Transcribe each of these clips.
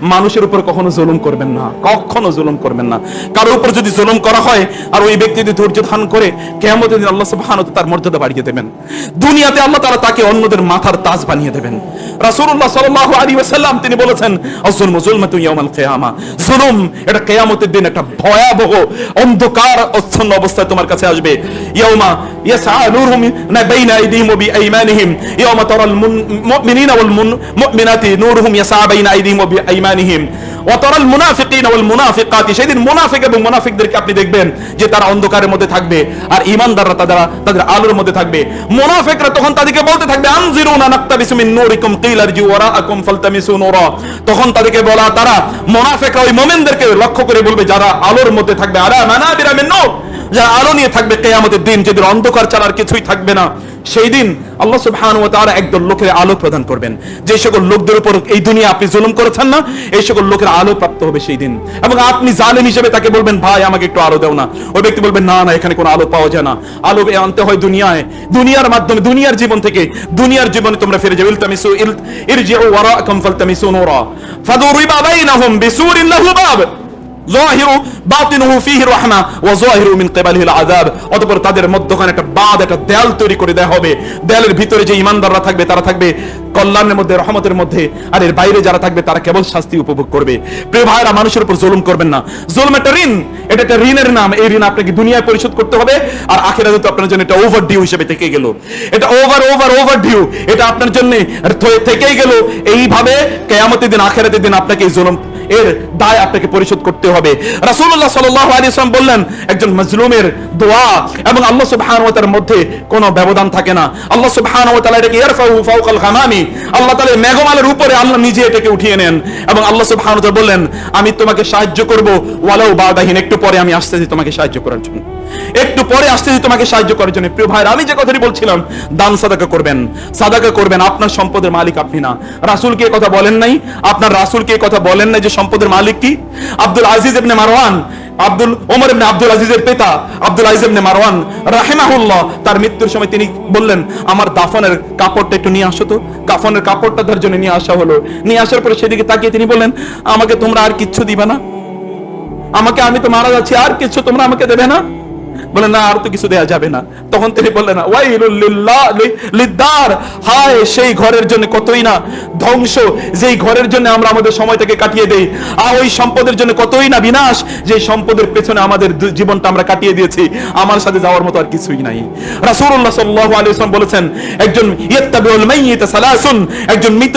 মানুষের উপর কখনো জুলুম করবেন না, কখনো জুলুম করবেন না। কারোর উপর যদি জুলুম করা হয় আর ওই ব্যক্তি যদি ধৈর্য ধারণ করে, কিয়ামতের দিন আল্লাহ সুবহানাহু ওয়া তাআলা তার মর্যাদা বাড়িয়ে দেবেন। দুনিয়াতে আল্লাহ তাআলা তাকে অন্যদের মাথার তাজ বানিয়ে দেবেন। রাসূলুল্লাহ সাল্লাল্লাহু আলাইহি ওয়াসাল্লাম তিনি বলেছেন, আয-যুলমু যুলমাতু ইয়াউমাল কিয়ামা, জুলুম এটা কিয়ামতের দিন একটা ভয়াবহ অন্ধকার আচ্ছন্ন অবস্থায় তোমার কাছে আসবে। ইয়াউমা ইয়াসআ নূরুহুম বাইনা আইদিহিম ওয়া বিআইমানিহিম, ইয়াউমা তারাল মুমিনিনা ওয়াল মুমিনাতি নূরুহুম ইয়াসআ বাইনা আইদিহিম ওয়া বিআইমানিহিম ওয়া তারাল মুনাফিকিনা ওয়াল মুনাফিকাতি, সেদিন মুনাফিক এবং মুনাফিকদেরকে আপনি দেখবেন যে তারা অন্ধকারের মধ্যে থাকবে আর ঈমানদাররা তাদের আলোর মধ্যে থাকবে। মুনাফিকরা তখন তাদেরকে বলতে থাকবে, আনজিরুনা নাকতাবিসু মিন নূরিকুম কিলা ইরজিউ ওয়ারাআকুম ফালতামিসু নূরা। তখন তাদেরকে বলা, তারা মুনাফিকরা ওই মুমিনদেরকে লক্ষ্য করে বলবে যারা আলোর মধ্যে থাকবে, আলা মানাবিরা মিন নূর, যারা আলো নিয়ে থাকবে কিয়ামতের দিন, যেদিন অন্ধকার ছাড়া আর কিছুই থাকবে না। সেই দিন আল্লাহ সুবহানাহু ওয়া তাআলা একদল লোকের আলো প্রদান করবেন। যে সকল লোকদের উপর এই দুনিয়া আপনি জুলুম করেছেন না, এই সকল লোকের আলো প্রাপ্ত হবে সেই দিন। এবং আপনি জালেম হিসেবে তাকে বলবেন, ভাই আমাকে একটু আলো দাও না। ওই ব্যক্তি বলবেন, না না, এখানে কোনো আলো পাওয়া যায় না, আলো আনতে হয় দুনিয়ায়, দুনিয়ার মাধ্যমে, দুনিয়ার জীবন থেকে। দুনিয়ার জীবনে তোমরা ফিরে যাও। ইলতামিসু ইরজিউ ওয়ারাআকুম ফালতামিসু নূরা ফাদুরিবা বাইনাহুম বিসুরিন লাহু বাব যাহিরু বাতিনুহু ফীহি রাহমা ওয়া যাহিরু মিন কিবালিহিল আযাব। অতঃপর তাদের মধ্যখানে একটা বাঁধ, একটা দেয়াল তৈরি করে দেওয়া হবে। দেয়ালের ভিতরে যে ঈমানদাররা থাকবে তারা থাকবে কল্যাণের মধ্যে, রহমতের মধ্যে, আর এর বাইরে যারা থাকবে তারা কেবল শাস্তি উপভোগ করবে। প্রিয় ভাইরা, মানুষের উপর জুলুম করবেন না। জুলুম একটা ঋণ, এটা একটা ঋণের নাম। এই ঋণ আপনাকে দুনিয়ায় পরিশোধ করতে হবে, আর আখিরাতে তো আপনার জন্য এটা ওভার ডিউ হিসেবে থেকে গেল। এটা ওভার ডিউ, এটা আপনার জন্য থেকেই গেল। এইভাবে কিয়ামতের দিন, আখিরাতের দিন আপনাকে এই জুলুম এর দায় আপনাকে পরিশোধ করতে হবে। রাসূলুল্লাহ সাল্লাল্লাহু আলাইহি ওয়াসাল্লাম বললেন, একজন মাজলুমের দোয়া এবং আল্লাহ সুবহানাহু ওয়া তাআলার মধ্যে কোনো ব্যবধান থাকে না। আল্লাহ সুবহানাহু ওয়া তাআলা এটাকে ইয়ারফাউ ফাওকাল গামামি, আল্লাহ তাআলা মেঘমালার উপরে আল্লাহ নিজে এটাকে উঠিয়ে নেন। এবং আল্লাহ সুবহানাহু ওয়া তাআলা বললেন, আমি তোমাকে সাহায্য করব ওয়ালাউ বাদাহিন, একটু পরে আমি আসতেছি তোমাকে সাহায্য করার জন্য, একটু পরে আসতেছি তোমাকে সাহায্য করার জন্য। প্রিয় ভাইরা, আমি যে কথাটি বলছিলাম, দান সাদাকা করবেন, সাদাকা করবেন। আপনার সম্পদের মালিক আপনি না। রাসূলকে এই কথা বলেন নাই? আপনার রাসূলকে এই কথা বলেন নাই যে সম্পদের মালিক কি? আব্দুল আজিজ ইবনে মারওয়ান, ওমর ইবনে আব্দুল আজিজের পিতা আব্দুল আজিজ ইবনে মারওয়ান রাহিমাহুল্লাহ, তার মৃত্যুর সময় তিনি বললেন, আমার দাফনের কাপড়টা একটু নিয়ে আসো তো। কাফনের কাপড়টা তার জন্য নিয়ে আসা হলো। নিয়ে আসার পরে সেদিকে তাকিয়ে তিনি বললেন, আমাকে তোমরা আর কিচ্ছু দিবে না? আমি তো মারা যাচ্ছি, আর কিছু তোমরা আমাকে দেবে না? বলেন, না, আর তো কিছু দেয়া যাবে না। তখন তিনি বললেন, ওয়াইলুল লিদ্দার, হায় সেই ঘরের জন্য কতই না ধ্বংস, যেই ঘরের জন্য আমরা আমাদের সময়টাকে কাটিয়ে দেই। আর ওই সম্পদের জন্য কতই না বিনাশ, যে সম্পদের পেছনে আমাদের জীবনটা আমরা কাটিয়ে দিয়েছি। আমার সাথে যাওয়ার মতো আর কিছুই নাই। রাসূলুল্লাহ সাল্লাল্লাহু আলাইহি ওয়াসাল্লাম বলেছেন, একজন ইয়াত্তাবিউল মাইয়িত সালাসুন, একজন মৃত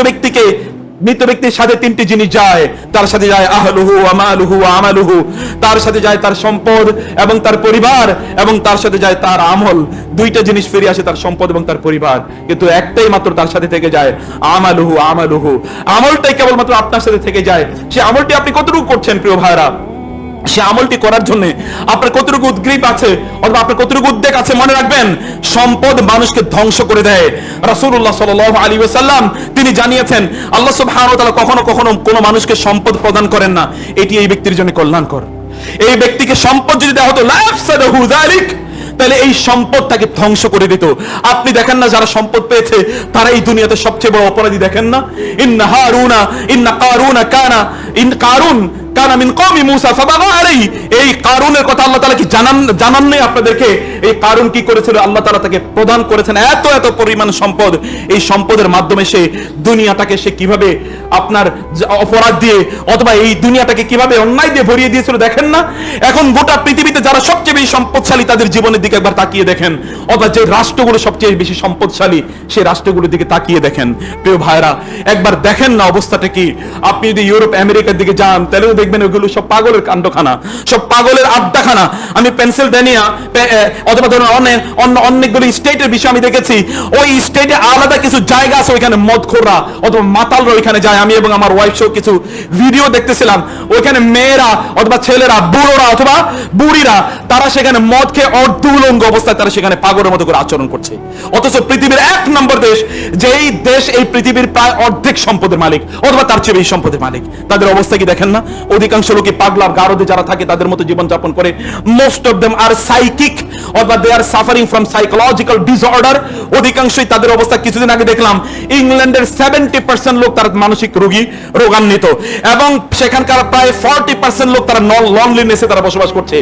ব্যক্তির সাথে তিনটি জিনিস যায়। তার সাথে যায় আহলুহু ওয়া মালুহু ওয়া আমালুহু, তার সাথে যায় তার সম্পদ এবং তার পরিবার, এবং তার সাথে যায় তার আমল। দুইটা জিনিস ফিরে আসে, তার সম্পদ এবং তার পরিবার, কিন্তু একটাই মাত্র তার সাথে থেকে যায়, আমালুহু। আমলটাই কেবলমাত্র আপনার সাথে থেকে যায়। সে আমলটি আপনি কতটুকু করছেন প্রিয় ভাইরা? সে আমলটি করার জন্য আপনার কতটুকু উদ্গ্রীব আছে অথবা আপনার কতটুকু উদ্বেগ আছে? মনে রাখবেন, সম্পদ মানুষকে ধ্বংস করে দেয়। রাসূলুল্লাহ সাল্লাল্লাহু আলাইহি ওয়াসাল্লাম তিনি জানিয়েছেন, আল্লাহ সুবহানাহু ওয়া তাআলা কখনো কোনো মানুষকে সম্পদ প্রদান করেন না এটি এই ব্যক্তির জন্য কল্যাণকর। এই ব্যক্তিকে সম্পদ যদি দেওয়া হতো, লা ইয়াফসাদহু যালিক, তাহলে এই সম্পদ তাকে ধ্বংস করে দিত। আপনি দেখেন না, যারা সম্পদ পেয়েছে তারা এই দুনিয়াতে সবচেয়ে বড় অপরাধী, দেখেন না? কারুন কানা মিন কওমি মূসা ফাবাগা আলাইহি, এই কারুনের কথা আল্লাহ তাআলা কি জানান নেই আপনাদেরকে? এই কারুন কি করেছিল? আল্লাহ তাআলা তাকে প্রদান করেছেন এত পরিমাণ সম্পদ। এই সম্পদের মাধ্যমে সে দুনিয়াটাকে সে কিভাবে আপনার অপরাধ দিয়ে অথবা এই দুনিয়াটাকে কিভাবে অন্যায় দিয়ে ভরিয়ে দিয়েছিল, দেখেন না? এখন গোটা পৃথিবীতে যারা সবচেয়ে বেশি সম্পদশালী তাদের জীবনের দিকে একবার তাকিয়ে দেখেন, অথবা যে রাষ্ট্রগুলো সবচেয়ে বেশি সম্পদশালী সেই রাষ্ট্রগুলোর দিকে তাকিয়ে দেখেন। প্রিয় ভাইরা, একবার দেখেন না অবস্থাটা কি। আপনি যদি ইউরোপ আমেরিকার দিকে যান, তাহলেও দেখবেন ওগুলো সব পাগলের কাণ্ডখানা, সব পাগলের আড্ডাখানা। আমি পেনসিলভেনিয়া অথবা ধরুন অনেকগুলো স্টেটের বিষয় আমি দেখেছি। ওই স্টেটে আলাদা কিছু জায়গা আছে, ওইখানে মদখোররা অথবা মাতালরা ওইখানে যায়। আমি এবং আমার ওয়াইফ সহ কিছু ভিডিও দেখতেছিলাম। ওইখানে মেয়েরা অথবা ছেলেরা, বুড়োরা অথবা বুড়িরা, তারা সেখানে মদ খেয়ে অর্ধউলঙ্গ অবস্থায় তারা সেখানে পাগলের মতো করে আচরণ করছে। অথচ পৃথিবীর 1 নম্বর দেশ, যেই দেশ এই পৃথিবীর প্রায় অর্ধেক সম্পদের মালিক অথবা তার চেয়ে বেশি সম্পদের মালিক, তাদের অবস্থা কি দেখেন না? অধিকাংশ লোকই পাগলা গারদে যারা থাকে তাদের মতো জীবন যাপন করে। Most of them are psychic অথবা they are suffering from psychological disorder. অধিকাংশই তাদের অবস্থা, কিছুদিন আগে দেখলাম ইংল্যান্ডের 70% লোক তার মানসিক মানসিক রোগী, রোগান্বিত, এবং সেখানকার প্রায় 40% লোক তারা লনলিনেসে তারা বসবাস করছে।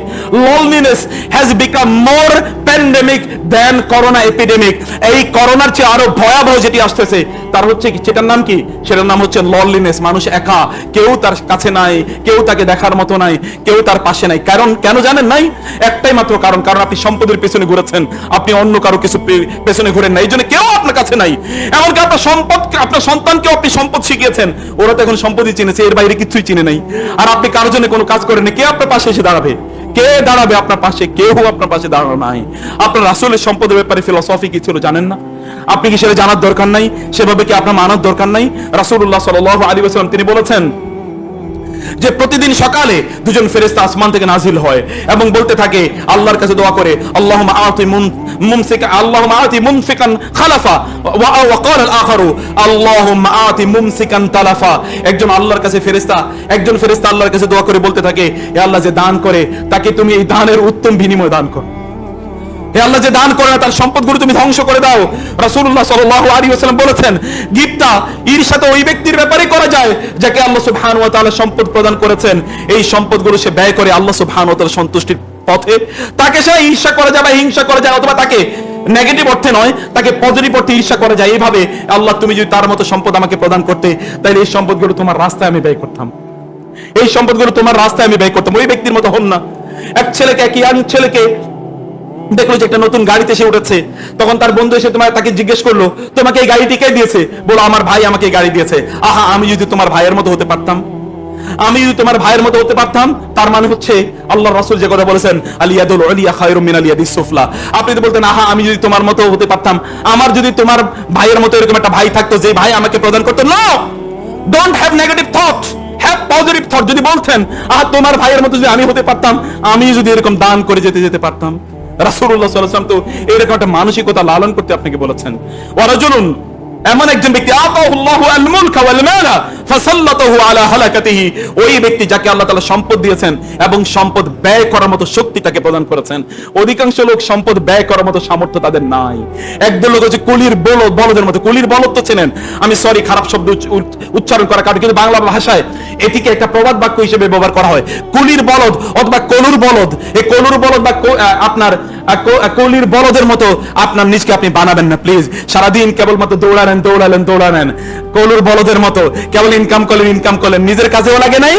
Loneliness has become more pandemic than corona epidemic. এই করোনার চেয়ে আরো ভয়াবহ যেটি আসতেছে তার হচ্ছে কি, সেটার নাম কি? সেটার নাম হচ্ছে লনলিনেস। মানুষ একা, কেউ তার কাছে নাই, কেউ তাকে দেখার মতো নাই, কেউ তার পাশে নাই। কারণ কেন জানেন? নাই একটাই মাত্র কারণ, কারণ আপনি সম্পদের পেছনে ঘুরেছেন, আপনি অন্য কারো কিছু পেছনে ঘুরেন না, এই জন্য কেউ আপনার কাছে নাই। এমনকি আপনার সম্পদ, আপনার সন্তানকেও আপনি সম্পদ শিখিয়েছেন, ওরা তো এখন সম্পদই চিনেছে, এর বাইরে কিছুই চিনে নাই। আর আপনি কারোর জন্য কোনো কাজ করেন না, কে আপনার পাশে এসে দাঁড়াবে? কে দাঁড়াবে আপনার পাশে? কেউ আপনার পাশে দাঁড়ানো নাই। আপনার রাসূলের সম্পদের ব্যাপারে ফিলোসফি কি ছিল জানেন না? আপনি কি সেটা জানার দরকার নাই? সেভাবে কি আপনার মানার দরকার নাই? রাসূলুল্লাহ সাল্লাল্লাহু আলাইহি ওয়াসাল্লাম তিনি বলেছেন যে প্রতিদিন সকালে দুজন ফেরেশতা আসমান থেকে নাজিল হয় এবং বলতে থাকে, আল্লাহর কাছে দোয়া করে, আল্লাহুম্মা আতি মুমসিকা, আল্লাহুম্মা আতি মুনফিকান খালাফা, ওয়া ক্বালা আল আখারু আল্লাহুম্মা আতি মুমসিকান তালাফা। একজন আল্লাহর কাছে ফেরেশতা, একজন ফেরেশতা আল্লাহর কাছে দোয়া করে বলতে থাকে, হে আল্লাহ, যে দান করে তাকে তুমি এই দানের উত্তম বিনিময় দান করো। হে আল্লাহ, যে দান করে না তার সম্পদগুলো তুমি ধ্বংস করে দাও। রাসূলুল্লাহ সাল্লাল্লাহু আলাইহি ওয়াসাল্লাম বলেছেন, গিবতা, ঈর্ষা তো ওই ব্যক্তির ব্যাপারে করা যায় যাকে আল্লাহ সুবহানাহু ওয়া তাআলা সম্পদ প্রদান করেছেন, এই সম্পদগুলো সে ব্যয় করে আল্লাহ সুবহানাহু ওয়া তাআলার সন্তুষ্টির পথে। তাকে সে ঈর্ষা করা যায় বা হিংসা করা যায়, অথবা তাকে নেগেটিভ অর্থে নয়, তাকে পজিটিভ অর্থে ঈর্ষা করা যায়। এইভাবে, আল্লাহ তুমি যদি তার মতো সম্পদ আমাকে প্রদান করতে, তাহলে এই সম্পদগুলো তোমার রাস্তায় আমি ব্যয় করতাম, এই সম্পদগুলো তোমার রাস্তায় আমি ব্যয় করতাম। ওই ব্যক্তির মতো হন না। এক ছেলেকে, এক ইয়াং ছেলেকে দেখলো যে একটা নতুন গাড়িতে সে উঠেছে, তখন তার বন্ধু এসে তাকে জিজ্ঞেস করলো, তোমাকে এই গাড়িটি কে দিয়েছে? বলো, আমার ভাই আমাকে এই গাড়ি দিয়েছে। আহা, আমি যদি তোমার ভাইয়ের মতো হতে পারতাম, আমি যদি তোমার ভাইয়ের মতো হতে পারতাম। তার মানে হচ্ছে আল্লাহর রাসূল যে কথা বলেছেন, আলিয়াদুল উলিয়া খায়রুম মিনাল ইয়াদিস সুফলা। আপনি তো বলতেন, আহা, আমি যদি তোমার মতো হতে পারতাম, আমার যদি তোমার ভাইয়ের মতো এরকম একটা ভাই থাকতো যে ভাই আমাকে প্রদান করতো। No, don't have negative thought, have positive thought. যদি বলতেন, আহা, তোমার ভাইয়ের মতো যদি আমি হতে পারতাম, আমি যদি এরকম দান করে যেতে পারতাম। রাসূলুল্লাহ সাল্লাল্লাহু আলাইহি ওয়াসাল্লাম তো এরকম একটা মানসিকতা লালন করতে আপনাকে বলেছেন। ওয়ারাজুলুন, এমন একজন ব্যক্তি, আতাহুল্লাহু আল মুলকা ওয়াল মালা ফাসাল্লাতাহু আলা হালাকাতিহি, ওই ব্যক্তি যাকে আল্লাহ তাআলা সম্পদ দিয়েছেন এবং সম্পদ ব্যয় করার মতো শক্তি তাকে প্রদান করেছেন। অধিকাংশ লোক সম্পদ ব্যয় করার মতো সামর্থ্য তাদের নাই। একদল লোক হচ্ছে কুলির বলদের মতো। কুলির বলদ তো চেনেন, আমি সরি খারাপ শব্দ উচ্চারণ করা কারণ, কিন্তু বাংলা ভাষায় এটিকে একটা প্রবাদ বাক্য হিসেবে ব্যবহার করা হয়। কুলির বলদ অথবা কলুর বলদ। এই কলুর বলদ বা আপনার কলির বলদের মতো আপনার নিজকে আপনি বানাবেন না প্লিজ। সারাদিন কেবলমাত্র দৌড়ালেন কলুর বলদের মতো, কেবল ইনকাম করলেন, নিজের কাজেও লাগে নাই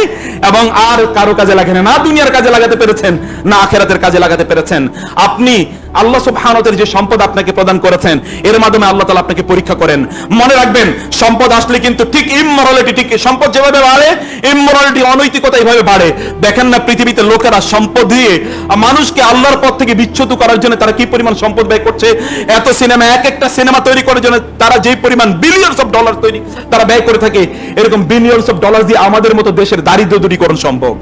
এবং আর কারো কাজে লাগে না, না দুনিয়ার কাজে লাগাতে পেরেছেন, না আখিরাতের কাজে লাগাতে পেরেছেন। আপনি আল্লাহ সুবহানাহু ওয়া তাআলা যে সম্পদ আপনাকে প্রদান করেছেন, এর মাধ্যমে আল্লাহ তাআলা আপনাকে পরীক্ষা করেন। মনে রাখবেন, সম্পদ আসলে কিন্তু ঠিক ইমমরালিটি, ঠিক সম্পদ যেভাবে বাড়ে, ইমমরালিটি, অনৈতিকতা এইভাবে বাড়ে। দেখেন না পৃথিবীতে লোকেরা সম্পদ দিয়ে মানুষকে আল্লাহর পথ থেকে বিচ্যুত করার জন্য তারা কি পরিমাণ সম্পদ ব্যয় করছে। এত সিনেমা, এক একটা সিনেমা তৈরি করার জন্য তারা যে পরিমাণ বিলিয়নস অফ ডলার তারা ব্যয় করে থাকে, এরকম বিলিয়নস অফ ডলার দিয়ে আমাদের মতো দেশের দারিদ্র দূরীকরণ সম্ভব।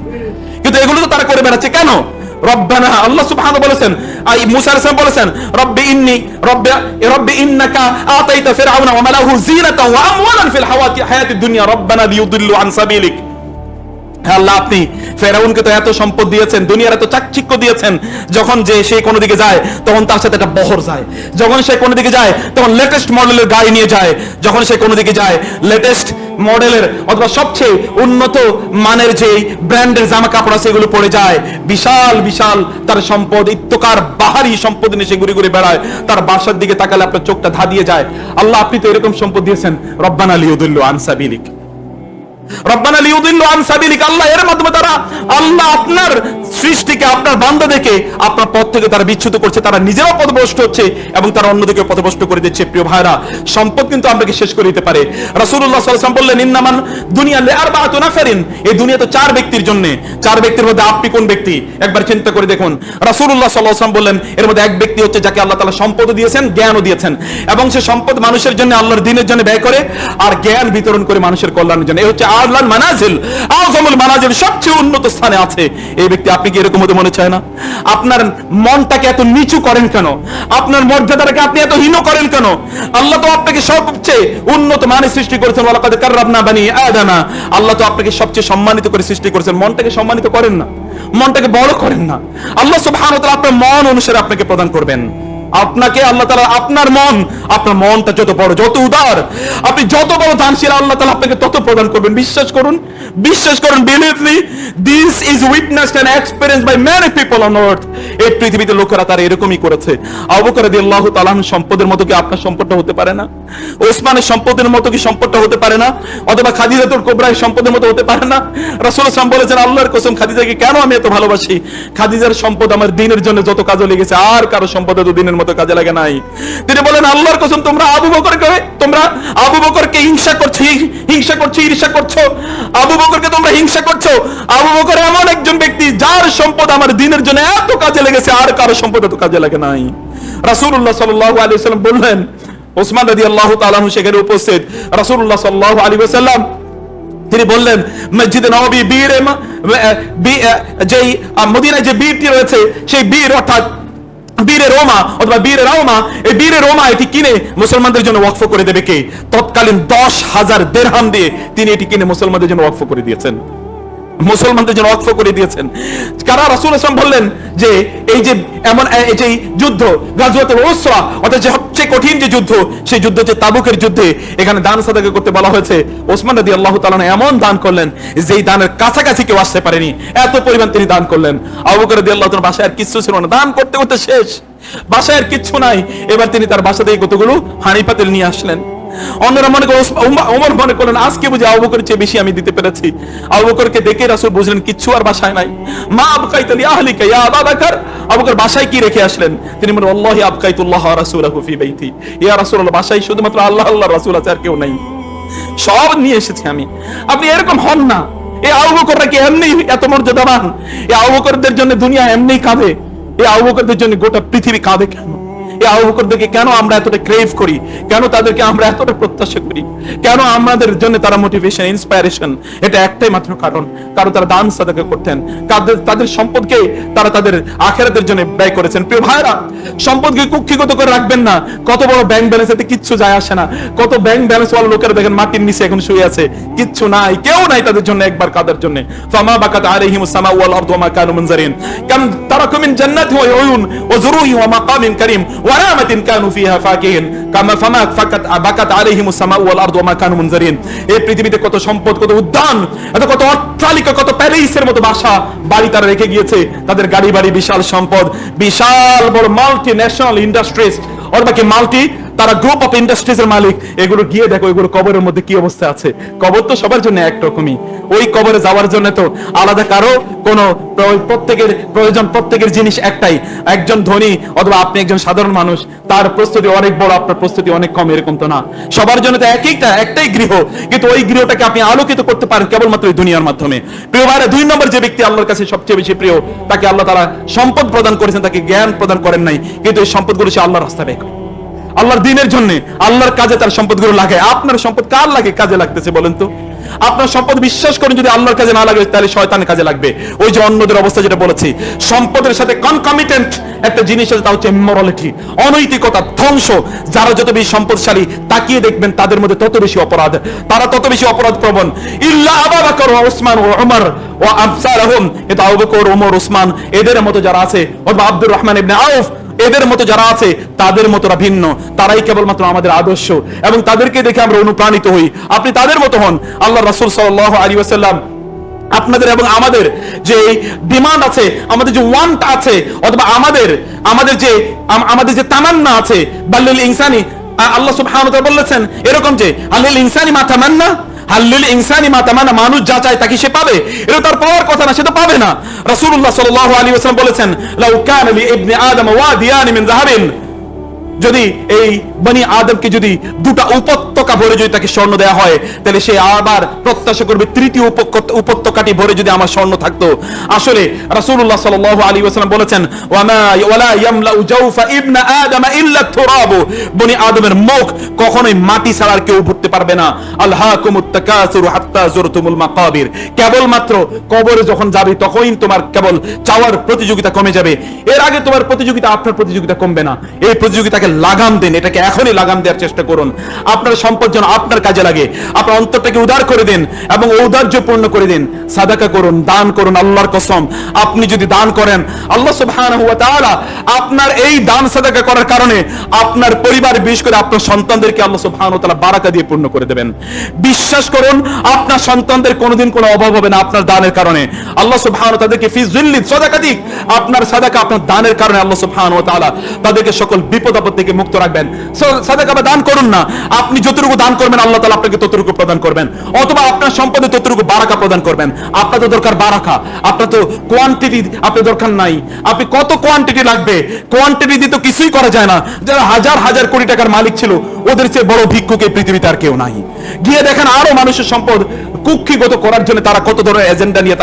কিন্তু এগুলো তো তারা করে বেড়াচ্ছে কেন? রব্বানা, আল্লাহ সুবহানাহু বলেছেন, মুসা আলাইহিস সালাম বলেছেন, রব্বি ইন্নাকা আতাইতা ফিরআউনা ওয়া মালাহু যিনাতান ওয়া আমওয়ালান ফিল হায়াতিদ দুনিয়া রব্বানা লিইউদিল্লু আন সাবিলিক। আল্লাহ, আপনি ফেরাউনকে তো এত সম্পদ দিয়েছেন, দুনিয়ার এত চাকচিক্য দিয়েছেন, যখন যে সে কোনো দিকে যায় তখন তার সাথে একটা বহর যায়, যখন সে কোনো দিকে যায় তখন লেটেস্ট মডেলের গাড়ি নিয়ে যায়, যখন সে কোনো দিকে যায় লেটেস্ট মডেলের অথবা সবচেয়ে উন্নত মানের যে ব্র্যান্ডের জামা কাপড় আছে এগুলো পরে যায়। বিশাল বিশাল তার সম্পদ, ইত্তকার বাহারি সম্পদ নিয়ে সে ঘুরে ঘুরে বেড়ায়। তার বাসার দিকে তাকালে আপনার চোখটা ধাঁধিয়ে যায়। আল্লাহ, আপনি তো এরকম সম্পদ দিয়েছেন। রব্বানা লিইউদিল্লু আন সাবিলিক, রব্বানা লিইউদিল্লু আন সাবিলিক। আল্লাহ, এর মাধ্যমে তারা, আল্লাহ আপনার সৃষ্টিকে, আপনার বান্দাদেরকে আপনার পথ থেকে তারা বিচ্যুত করছে, তারা নিজেরাও পথভ্রষ্ট হচ্ছে এবং তারা অন্যদিকে পথভ্রষ্ট করে দিচ্ছে। প্রিয় ভাইরা, সম্পদ কিন্তু আপনাকে শেষ করে দিতে পারে। রাসূলুল্লাহ সাল্লাল্লাহু আলাইহি ওয়াসাল্লাম বললেন, ইন্নামান দুনিয়া লিআরবাআতু নাফারিন, এই দুনিয়া তো চার ব্যক্তির জন্য। চার ব্যক্তির মধ্যে আপনি কোন ব্যক্তি একবার চিন্তা করে দেখুন। রাসূলুল্লাহ সাল্লাল্লাহু আলাইহি ওয়াসাল্লাম বললেন, এর মধ্যে এক ব্যক্তি হচ্ছে যাকে আল্লাহ তাআলা সম্পদ দিয়েছেন, জ্ঞানও দিয়েছেন এবং সে সম্পদ মানুষের জন্য, আল্লাহর দ্বীনের জন্য ব্যয় করে আর জ্ঞান বিতরণ করে মানুষের কল্যাণের জন্য। এই হচ্ছে আল্লাহর মানাজিল, আযমুল মানাজিল, সবচেয়ে উন্নত স্থানে আছে এই ব্যক্তি। আপনি কি এরকম হতে মনে চায় না? আপনার মনটাকে এত নিচু করেন কেন? আপনার মর্যাদাটাকে আপনি এত হীন করেন কেন? আল্লাহ তো আপনাকে সবচেয়ে উন্নত মানে সৃষ্টি করেছেন। ওয়ালাকাদ কাররামনা বানি আদামা, আল্লাহ তো আপনাকে সবচেয়ে সম্মানিত করে সৃষ্টি করেছেন। মনটাকে সম্মানিত করেন না, মনটাকে বড় করেন না। আল্লাহ সুবহানাহু ওয়া তাআলা আপনার মন অনুসারে আপনাকে প্রদান করবেন। আপনাকে আল্লাহ তাআলা আপনার মনটা যত বড়, যত উদার, আপনি যত বড় দানশীল, আল্লাহ তাআলা আপনাকে তত প্রদান করবেন। বিশ্বাস করুন, believe me, this is witnessed and experienced by many people on earth. এই পৃথিবীতে লোকেরা তারা এরকমই করেছে। আবু বকর রাদিয়াল্লাহু তাআলা সম্পদের মতো কি আপনার সম্পদটা হতে পারে না? ওসমানের সম্পদের মতো কি সম্পদটা হতে পারে না? অথবা খাদিজাতুল কুবরার সম্পদের মতো হতে পারে না? রাসূলুল্লাহ সাল্লাল্লাহু আলাইহি ওয়াসাল্লাম বলেছেন, আল্লাহর কসম, খাদিজাকে কেন আমি এত ভালোবাসি, খাদিজার সম্পদ আমার দ্বীনের জন্য যত কাজে লেগেছে আর কারো সম্পদ তো দ্বীনের মতো কাজে লাগে নাই। তিনি বলেন, আল্লাহর কসম, তোমরা আবু বকরকে ঈর্ষা করছো, আবু বকরকে তোমরা হিংসা করছো। আবু বকর এমন একজন ব্যক্তি যার সম্পদ আমার দ্বীনের জন্য এত কাজে লেগেছে আর কারো সম্পদ এত কাজে লাগে নাই। রাসূলুল্লাহ সাল্লাল্লাহু আলাইহি ওয়াসাল্লাম বললেন, ওসমান রাদিয়াল্লাহু তাআলা আনহু সেখানে উপস্থিত। রাসূলুল্লাহ সাল্লাল্লাহু আলাইহি ওয়াসাল্লাম তিনি বললেন, মসজিদে নববী যেই মদিনায় যে বীরটি রয়েছে, সেই বীর অর্থাৎ বীরে রোমা অথবা বীরে রাওমা, এই বীরে রোমা এটি কিনে মুসলমানদের জন্য ওয়াকফ করে দেবে কে? তৎকালীন 10,000 দিরহাম দিয়ে তিনি এটি কিনে মুসলমানদের জন্য ওয়াকফ করে দিয়েছেন। কারা? রাসূল সাল্লাল্লাহু আলাইহি ওয়াসাল্লাম বললেন যে এই যে এমন এই যে যুদ্ধ গাজওয়াতুল উসরা, অর্থাৎ যে সবচেয়ে কঠিন যে যুদ্ধ, সেই যুদ্ধ হচ্ছে তাবুকের যুদ্ধে, এখানে দান সাদাকা করতে বলা হয়েছে। ওসমান রাদিয়াল্লাহু তাআলা এমন দান করলেন যে এই দানের কাছাকাছি কেউ আসতে পারেনি, এত পরিমাণ তিনি দান করলেন। আবু বকর রাদিয়াল্লাহু তাআলা বাসায় আর কিচ্ছু ছিল না, দান করতে করতে শেষ, বাসায় আর কিচ্ছু নাই। এবার তিনি তার বাসা থেকে কতগুলো হাঁড়ি পাতিল নিয়ে আসলেন। অন্যরা মনে করেন, ওমর মনে করলেন, আজকে বুঝি আবু বকরের চেয়ে বেশি আমি দিতে পেরেছি। আবু বকরকে দেখে রাসূল বুঝলেন কিচ্ছু আর বাসায় নাই। মা আবকাইতা লি আহলিকা ইয়া আবু বকর, আবু বকর বাসায় কি রেখে আসলেন? তিনি বলেন, আল্লাহি আবকাইতুল্লাহ ওয়া রাসূলুহু ফি বাইতি, ইয়া রাসূলুল্লাহ, বাসায় শুধুমাত্র আল্লাহর রাসূল আছে, আর কেউ নাই, সব নিয়ে এসেছি আমি। আপনি এরকম হন না। এই আবু বকররা কি এমনি এত মর্যাদাবান? এই আবু বকরদের জন্য দুনিয়া এমনি কাঁদে? এই আবু বকরদের জন্য গোটা পৃথিবী কাঁদে কেন? এই আবু বকরদেরকে কেন আমরা এতটা ক্রেভ করি? কেন তাদেরকে আমরা এতটা প্রত্যাশা করি? কেন আমাদের জন্য তারা মোটিভেশন, ইন্সপায়ারেশন? এটা একটাই মাত্র কারণ, কারণ তারা দান সাদাকা করতেন, তাদের সম্পদকে তারা তাদের আখিরাতের জন্য ব্যয় করেছেন। প্রিয় ভাইরা, সম্পদকে কুক্ষিগত করে রাখবেন না। কত বড় ব্যাংক ব্যালেন্স, এতে কিচ্ছু যায় আসে না। কত ব্যাংক ব্যালেন্স ওয়ালা লোকেরা দেখেন মাটির নিচে এখন শুয়ে আছে, কিচ্ছু নাই, কেউ নাই তাদের জন্য একবার কাদার জন্য। ফামা বাকাত আলাইহিমুস সামাউ ওয়াল আরদু ওয়া মা কানু মুনজারিন, কাম তারাকু মিন জান্নাতি ওয়া উয়ুন ওয়া যুরুই ওয়া মাকামিন কারীম ওয়া রামাতিন কানু ফিহা ফাকিহিন কামা ফামা ফাকাত বাকাত আলাইহিমুস সামাউ ওয়াল আরদু ওয়া মা কানু মুনজারিন। এই পৃথিবীতে কত সম্পদ, কত উদ্যান, কত অট্টালিকা, কত প্যালেসের মতো বাসা বাড়ি তারা রেখে গিয়েছে। তাদের গাড়ি বাড়ি, বিশাল সম্পদ, বিশাল বড় মাল্টি ন্যাশনাল ইন্ডাস্ট্রিজ, অথবা কি মাল্টি তারা গ্রুপ অফ ইন্ডাস্ট্রিজ এর মালিক। এগুলো গিয়ে দেখো এগুলো কবরের মধ্যে কি অবস্থা আছে। কবর তো সবার জন্য একরকমই, ওই কবরে যাওয়ার জন্য তো আলাদা কারো কোনো প্রত্যেকের প্রয়োজন, প্রত্যেকের জিনিস একটাই। একজন ধনী অথবা আপনি একজন সাধারণ মানুষ, তার প্রস্তুতি অনেক বড়, আপনার প্রস্তুতি অনেক কম, এরকম তো না। সবার জন্য তো একটাই গৃহ, কিন্তু ওই গৃহটাকে আপনি আলোকিত করতে পারেন কেবলমাত্র এই দুনিয়ার মাধ্যমে। প্রিয় ভাইরা, 2 নম্বর যে ব্যক্তি আল্লাহর কাছে সবচেয়ে বেশি প্রিয়, তাকে আল্লাহ তাআলা সম্পদ প্রদান করেছেন, তাকে জ্ঞান প্রদান করেন নাই, কিন্তু এই সম্পদগুলো সে আল্লাহর রাস্তায় ব্যয় করে, আল্লাহর দ্বীনের জন্য, আল্লাহর কাজে তার সম্পদগুলো লাগে। আপনার সম্পদ কার লাগে, কাজে লাগতেছে বলেন তো? আপনার সম্পদ বিশ্বাস করেন যদি আল্লাহর কাজে না লাগে, তাহলে শয়তানের কাজে লাগবে। ওই যে অন্যদের অবস্থা যেটা বলেছি, সম্পদের সাথে কনকমিটেন্ট একটা জিনিস আছে, তা হচ্ছে ইমোরালিটি, অনৈতিকতা, ধ্বংস। যারা যত বেশি সম্পদশালী, তাকিয়ে দেখবেন তাদের মধ্যে তত বেশি অপরাধ, তারা তত বেশি অপরাধ প্রবণ। ইল্লা আবু বকর ওয়া উসমান ওয়া উমর ওয়া আমসালহুম, এটা আবু বকর, ওমর, উসমান এদের মতো যারা আছে, অথবা আব্দুর রহমান ইবনে আউফ এদের মতো যারা আছে, তাদের মতোরা ভিন্ন, তারাই কেবলমাত্র আমাদের আদর্শ, এবং তাদেরকে দেখে আমরা অনুপ্রাণিত হই। আপনি তাদের মতো হন। আল্লাহ রাসূল সাল্লাল্লাহু আলাইহি ওয়াসাল্লাম আপনাদের এবং আমাদের যে ডিমান্ড আছে, আমাদের যে ওয়ান্ট আছে, অথবা আমাদের যে তামান্না আছে, বাল্লিল ইনসানি, আল্লাহ সুবহানাহু ওয়া তাআলা বলেছেন এরকম যে আল্লিল ইনসানি মা তামান্না, হাল্লুল ইনসানি মা তামান্না, মানুষ যা চায় তাকে সে পাবে, এটা তার পাওয়ার কথা না, সে তো পাবে না। রাসূলুল্লাহ সাল্লাল্লাহু আলাইহি ওয়াসাল্লাম বলেছেন, লাউ কানা লি ইবনি আদম ওয়াদিয়ান মিন যাহাবিন, যদি এই বনি আদমকে যদি 2টা উপত্যকা ভরে যদি তাকে স্বর্ণ দেয়া হয়, তাহলে সে আবার প্রত্যাশা করবে 3টি উপত্যকাটি ভরে যদি আমার স্বর্ণ থাকতো। আসলে রাসূলুল্লাহ সাল্লাল্লাহু আলাইহি ওয়াসাল্লাম বলেছেন, ওয়ালা ইয়ামলাউ জাওফা ইবনা আদম ইল্লা তুরাব, বনি আদমের মুখ কখনোই মাটি ছাড়া আর কেউ করতে পারবে না। আলহাকুমুত তাকাসুর হাত্তা যুরতুমুল মাকাবির, কেবলমাত্র কবরে যখন যাবে তখনই তোমার কেবল চাওয়ার প্রতিযোগিতা কমে যাবে। এর আগে তোমার প্রতিযোগিতা, আপনার প্রতিযোগিতা কমবে না। এই প্রতিযোগিতাকে লাগাম দেন, এটাকে এখনই লাগাম দেওয়ার চেষ্টা করুন। আপনার সম্পদ যেন আপনার কাজে লাগে। আপনার অন্তরটাকে উদার করে দিন এবং ঔদার্যপূর্ণ করে দিন। সাদাকা করুন, দান করুন। আল্লাহর কসম, আপনি যদি দান করেন, আল্লাহ সুবহানাহু ওয়া তাআলা আপনার এই দান সাদাকা করার কারণে আপনার পরিবার, বিশেষ করে আপনার সন্তানদেরকে আল্লাহ সুবহানাহু ওয়া তাআলা বারাকা দিয়ে পূর্ণ করে দেবেন। বিশ্বাস করুন, আপনার সন্তানদের কোনোদিন কোনো অভাব হবে না আপনার দানের কারণে। আল্লাহ সুবহানাহু ওয়া তাআলাকে ফি যিল্লি সাদাকাতিক, আপনার সাদাকা, আপনার দানের কারণে আল্লাহ সুবহানাহু ওয়া তাআলা তাদেরকে সকল বিপদ আপদ থেকে মুক্ত রাখবেন। সাদাকা বা দান করুন না, আপনি যতটুকু দান করবেন আল্লাহ তাআলা আপনাকে ততটুকু প্রদান করবেন, অথবা আপনার সম্পদে ততটুকু বারাকা প্রদান করবেন। আপনার তো দরকার বারাকা, আপনার তো কোয়ান্টিটি আপনার দরকার নাই। আপনি কত কোয়ান্টিটি লাগবে? কোয়ান্টিটি দিয়ে তো কিছুই করা যায় না। যারা হাজার হাজার কোটি টাকার মালিক ছিল, ওদের চেয়ে বড় ভিক্ষুক এই পৃথিবীতে আর কেউ নাই। গিয়ে দেখেন আরো মানুষের সম্পদ কুক্ষিগত করার জন্য তারা কত ধরনের এজেন্ডা নিয়ে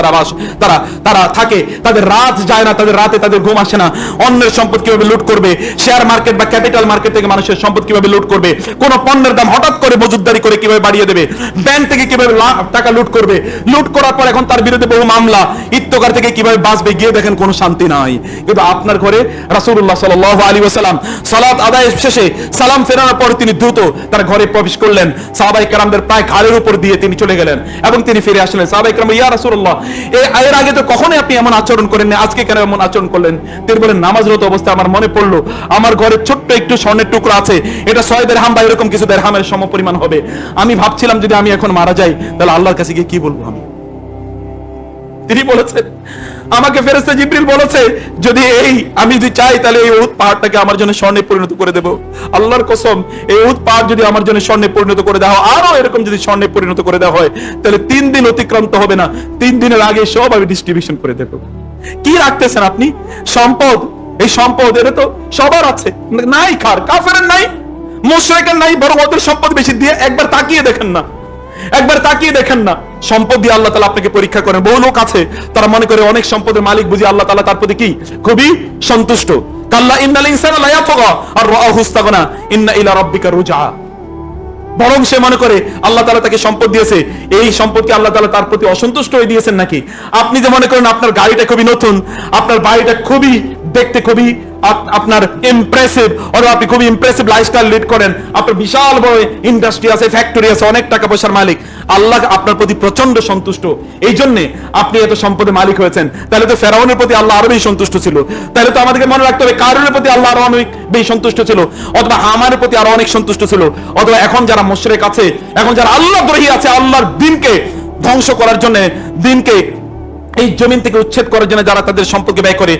তারা থাকে। তাদের রাত যায় না, তাদের রাতে তাদের ঘুম আসে না। অন্যের সম্পদ কিভাবে লুট করবে, শেয়ার মার্কেট বা ক্যাপিটাল মার্কেট থেকে মানুষের সম্পদ কিভাবে লুট করবে, কোন পণ্যের দাম হঠাৎ করে মজুতদারি করে কিভাবে বাড়িয়ে দেবে, ব্যাংক থেকে কিভাবে টাকা লুট করবে, লুট করার পর এখন তার বিরুদ্ধে বহু মামলা, ইত্তকার থেকে কিভাবে বাঁচবে, গিয়ে দেখেন কোনো শান্তি নাই। কিন্তু আপনার ঘরে রাসূলুল্লাহ সাল্লাল্লাহু আলাইহি ওয়াসাল্লাম সালাত আদায় শেষে সালাম ফেরানোর পর তিনি দ্রুত তার ঘরে প্রবেশ করলেন। সাহাবায়ে কেরামদের প্রায় ঘাড়ের উপর দিয়ে তিনি চলে গেলেন এবং তিনি ফিরে আসলেন। সাহাবায়ে কেরাম, ইয়া রাসূলুল্লাহ, এর আগে তো কখনোই আপনি এমন আচরণ করেননি, আজকে কেন এমন আচরণ করলেন? তিনি বলেন, নামাজরত অবস্থায় আমার মনে পড়লো আমার ঘরে ছোট্ট একটু স্বর্ণের টুকরো আছে, এটা 6 দিরহাম বা এরকম কিছু দিরহামের সমপরিমাণ হবে। আমি ভাবছিলাম যদি আমি এখন মারা যাই তাহলে আল্লাহর কাছে গিয়ে কি বলবো আমি। তিনি বলেছেন, আমাকে ফেরেশতা জিবরিল বলেছে যদি আমি যদি চাই তাহলে এই উহুদ পাহাড়টাকে আমার জন্য স্বর্ণে পরিণত করে দেব। আল্লাহর কসম, এই উহুদ পাহাড় যদি আমার জন্য স্বর্ণে পরিণত করে দেওয়া হয়, আরো এরকম যদি স্বর্ণে পরিণত করে দেওয়া হয়, তাহলে 3 দিন অতিক্রান্ত হবে না, 3 দিনের আগে সব আমি ডিস্ট্রিবিউশন করে দেব। কি রাখতেছেন আপনি? সম্পদ। এই সম্পদ এটা তো সবার আছে, নাই কাফেরের নাই, মুশরিকের নাই, বরং ওদের সম্পদ বেশি দিয়ে একবার তাকিয়ে দেখেন না, একবার তাকিয়ে দেখেন না। সম্পদ দিয়ে আল্লাহ তাআলা আপনাকে পরীক্ষা করেন। বহু লোক আছে তারা মনে করে অনেক সম্পদের মালিক বুঝি আল্লাহ তাআলা তার প্রতি কি খুবই সন্তুষ্ট। কাল্লা ইন্নাল ইনসানা লা ইয়াতগা আর রাআহু ইসতাগনা ইন্না ইলা রাব্বিকা রুজা। বরং সে মনে করে আল্লাহ তাআলা তাকে সম্পদ দিয়েছে, এই সম্পদকে আল্লাহ তাআলা তার প্রতি অসন্তুষ্ট হয়ে দিয়েছেন নাকি? আপনি যে মনে করেন আপনার গাড়িটা খুবই নতুন, আপনার বাড়িটা খুবই দেখতে খুবই আপনার ইমপ্রেসিভ, অথবা আপনি খুবই ইমপ্রেসিভ লাইফস্টাইল লিড করেন, আপনার বিশাল বড় ইন্ডাস্ট্রি আছে, ফ্যাক্টরি আছে, অনেক টাকা পয়সার মালিক, আল্লাহ আপনার প্রতি প্রচন্ড সন্তুষ্ট, এই জন্য আপনি এত সম্পদের মালিক হয়েছেন। তাহলে তো ফেরাউনের প্রতি আল্লাহ আরো বেশি সন্তুষ্ট ছিল। তাহলে তো আমাদেরকে মনে রাখতে হবে কারুনের প্রতি আল্লাহ আরো অনেক বেশি সন্তুষ্ট ছিল, অথবা হামানের প্রতি আরো অনেক সন্তুষ্ট ছিল, অথবা এখন যারা মুশরিক আছে, এখন যারা আল্লাহদ্রোহী আছে, আল্লাহর দ্বীনকে ধ্বংস করার জন্য, দ্বীনকে এই জমিন থেকে উচ্ছেদ করার জন্য যারা তাদের সম্পদকে ব্যয় করে,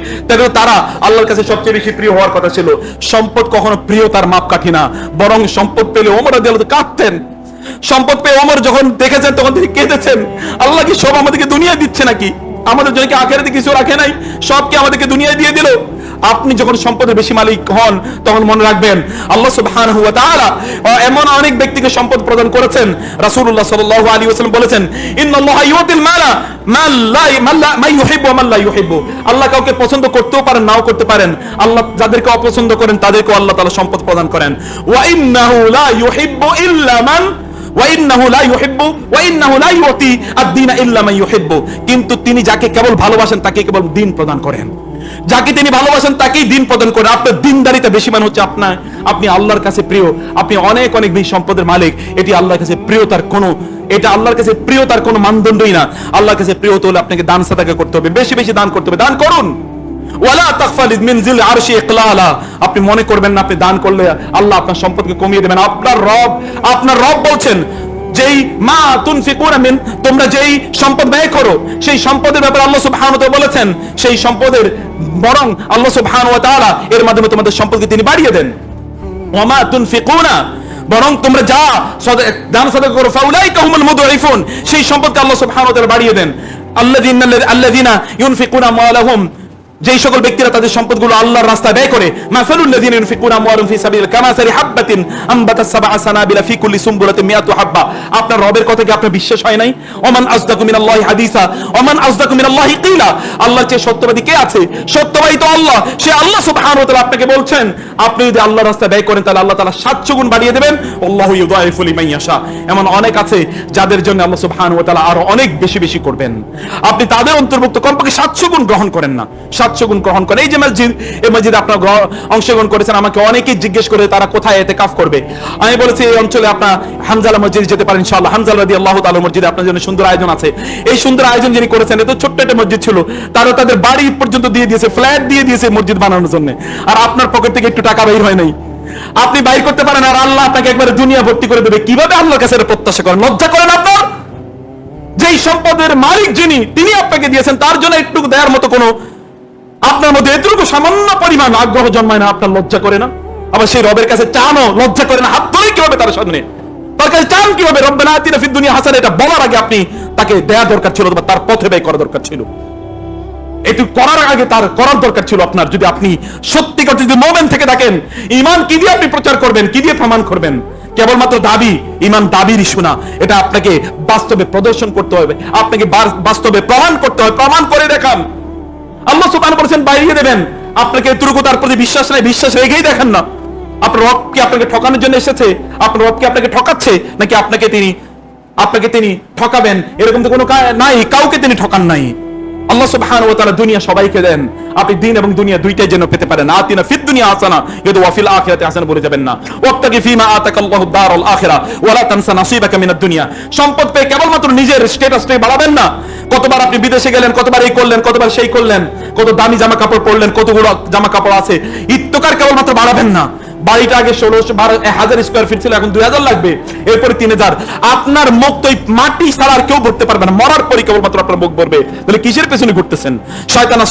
তারা আল্লাহর কাছে সবচেয়ে বেশি প্রিয় হওয়ার কথা ছিল। সম্পদ কখনো প্রিয়তার মাপকাঠি না, বরং সম্পদ পেলে ওমর রাদিয়াল্লাহু আনহু কাঁদতেন। সম্পদ পেয়ে ওমর যখন দেখেছেন তখন তিনি কেঁদেছেন, আল্লাহ কি সব আমাদেরকে দুনিয়ায় দিচ্ছে নাকি? আমাদের জন্য কি আখিরাতে কিছু রাখে নাই? সব কি আমাদেরকে দুনিয়ায় দিয়ে দিল? আপনি যখন সম্পদের বেশি মালিক হন তখন মনে রাখবেন আল্লাহ সুবহানাহু ওয়া তাআলা এমন অনেক ব্যক্তিকে সম্পদ প্রদান করেছেন। রাসূলুল্লাহ সাল্লাল্লাহু আলাইহি ওয়াসাল্লাম বলেছেন, ইন্নাল্লাহা ইউতিল মালা মান ইউহিব্বু ওয়া মান লা ইউহিব্বু। আল্লাহ কাউকে পছন্দ করতেও পারেন, নাও করতে পারেন। আল্লাহ যাদেরকে অপছন্দ করেন তাদেরকে আল্লাহ তাআলা সম্পদ প্রদান করেন। ওয়া ইন্নাহু লা ইউহিব্বু ইল্লা মান কিন্তু তিনি যাকে কেবল ভালোবাসেন তাকে কেবল দ্বীন প্রদান করেন, যাকে তিনি ভালোবাসেন তাকেই দ্বীন প্রদান করেন। আপনার দ্বীনদারিতা বেশি মানে হচ্ছে আপনি আল্লাহর কাছে প্রিয়, আপনি অনেক অনেক বেশি সম্পদের মালিক। এটি আল্লাহর কাছে প্রিয়তার কোনো মানদণ্ডই না। আল্লাহর কাছে প্রিয় হতে হলে আপনাকে দান সাদাকা করতে হবে, বেশি বেশি দান করতে হবে। দান করুন। ওয়ালা তাগফাল মিন যিল আরশি ইকলালা। আপনি মনে করবেন না আপনি দান করলে আল্লাহ আপনার সম্পদকে কমিয়ে দেবেন। আপনার রব বলছেন, যেই মা তুনফিকুনা মিন, তোমরা যেই সম্পদ ব্যয় করো সেই সম্পদের ব্যাপারে আল্লাহ সুবহানাহু ওয়া তাআলা বলেছেন, সেই সম্পদের বরং আল্লাহ সুবহানাহু ওয়া তাআলা এর মাধ্যমে তোমাদের সম্পদকে তিনি বাড়িয়ে দেন। ওয়ামা তুনফিকুনা, বরং তোমরা যা দান সাদাকা করো, ফাউলাইকা হুমুল মুদঈফুন, সেই সম্পদকে আল্লাহ সুবহানাহু ওয়া তাআলা বাড়িয়ে দেন। আল্লাযিনা ইউনফিকুনা আমওয়ালাহুম যেই সকল ব্যক্তিরা তাদের সম্পদগুলো আল্লাহর রাস্তায় ব্যয় করে, মাসালুল লাযিনা ইউনফিকুনা আমওয়ালাহুম ফি সাবিলিল্লাহ কামাসালি হাববাতিন আনবাতাস সাবআ সানাবিলা ফি কুল্লি সুমবুলাতিন মিআতু হাব্বা। আপনার রবের কথা কি আপনার বিশ্বাস হয় নাই? ওমান আসদাকু মিনাল্লাহি হাদিসা ওমান আসদাকু মিনাল্লাহি কিলা। আল্লাহর চেয়ে সত্যবাদী কে আছে? সত্যবাদী তো আল্লাহ। সে আল্লাহ সুবহানাহু ওয়া তাআলা আপনাকে বলছেন, আপনি যদি আল্লাহর রাস্তায় ব্যয় করেন তাহলে আল্লাহ তাআলা 700 গুণ বাড়িয়ে দেবেন। আল্লাহু ইউদাইফু লিমান ইয়াশা। এমন অনেক আছে যাদের জন্য আল্লাহ সুবহানাহু ওয়া তাআলা আরো অনেক বেশি বেশি করবেন। আপনি তাদের অন্তর্ভুক্ত কমপক্ষে 700 গুণ গ্রহণ করেন না, 700 গুণ গ্রহণ করেন। এই যে মসজিদ, এই মসজিদে আপনারা অংশগ্রহণ করেছেন, আমাকে অনেকেই জিজ্ঞেস করে তারা কোথায় ইতিকাফ করবে। আমি বলেছি এই অঞ্চলে আপনার হানজালা মসজিদে যেতে পারেন ইনশাআল্লাহ। হানজালা রাদিয়াল্লাহু তাআলা মসজিদে আপনার জন্য সুন্দর আয়োজন আছে। এই সুন্দর আয়োজন যিনি করেছেন, এত ছোট্ট একটা মসজিদ ছিল, তারা তাদের বাড়ি পর্যন্ত দিয়ে দিয়েছে, ফ্ল্যাট দিয়ে দিয়েছে মসজিদ বানানোর জন্য। আর আপনার পকেট থেকে একটু টাকা বের হয় নাই, আপনি বাইর করতে পারেন, আর আল্লাহ আপনাকে একবারে দুনিয়া ভর্তি করে দেবে। কিভাবে আল্লাহর কাছে এটা প্রত্যাশা করেন? লজ্জা করেন আপনার? যেই সম্পদের মালিক যিনি, তিনি আপনাকে দিয়েছেন, তার জন্য একটু দেওয়ার মতো কোনো আপনার মধ্যে এতটুকু সামান্য পরিমাণ আগ্রহ জন্মায় না? আপনার লজ্জা করে না? আবার সেই রবের কাছে চানো, লজ্জা করে না? হাত ধরে কিভাবে তার সামনে, তার কাছে চান কিভাবে? রব্বানা আতিনা ফিদ দুনিয়া হাসানা, এটা বলার আগে আপনি তাকে দেয়া দরকার ছিল, বা তার পথে ব্যয় করা দরকার ছিল। এটু করার আগে তার করার দরকার ছিল আপনার। যদি আপনি সত্যিকার যদি মুমিন থেকে থাকেন, ঈমান কি দিয়ে আপনি প্রচার করবেন, কি দিয়ে প্রমাণ করবেন? কেবলমাত্র দাবি। ঈমান দাবির ইস্যু না, এটা আপনাকে বাস্তবে প্রদর্শন করতে হবে, আপনাকে বাস্তবে প্রমাণ করতে হবে। প্রমাণ করে দেখান। আল্লাহ সুবহানাহু বলেছেন বাড়িয়ে দেবেন। আপনাকে এতটুকু তার প্রতি বিশ্বাস নাই, বিশ্বাস রেখেই দেখেন না। আপনার রব কি আপনাকে ঠকানোর জন্য এসেছে? আপনার রব কি আপনাকে ঠকাচ্ছে, নাকি আপনাকে তিনি ঠকাবেন? এরকম তো কোনো নাই, কাউকে তিনি ঠকান নাই। আল্লাহ সুবহানাহু ওয়া তাআলা দুনিয়া সবাইকে দেন, আপনি দিন এবং দুনিয়া দুইটাই যেন পেতে পারেন। আতিনা ফিদ দুনিয়া হাসানা ওয়া ফিল আখিরাতি হাসানা বলে যাবেন না। ওয়াক্তাকি ফিমা আতাকাল্লাহু দারুল আখিরা ওয়া লা তানসা নাসিবাকা মিনাদ দুনিয়া। সম্পদ পেয়ে কেবলমাত্র নিজের স্ট্যাটাসটাই বাড়াবেন না। কতবার আপনি বিদেশে গেলেন, কতবার এই করলেন, কতবার সেই করলেন, কত দামি জামা কাপড় পরলেন, কতগুলো জামা কাপড় আছে, ইত্তকার কেবলমাত্র বাড়াবেন না। বাড়িটা আগে 1000 স্কয়ার ফিট ছিল, এখন 2000 লাগবে, এরপরে 3000। আপনার মুখ তো মাটি ছাড়া আর কেউ ভরতে পারবে না। মরার পরে কেবলমাত্র আপনার মুখ ভরবে। তাহলে কিসের পেছনে ঘুরতেছেন?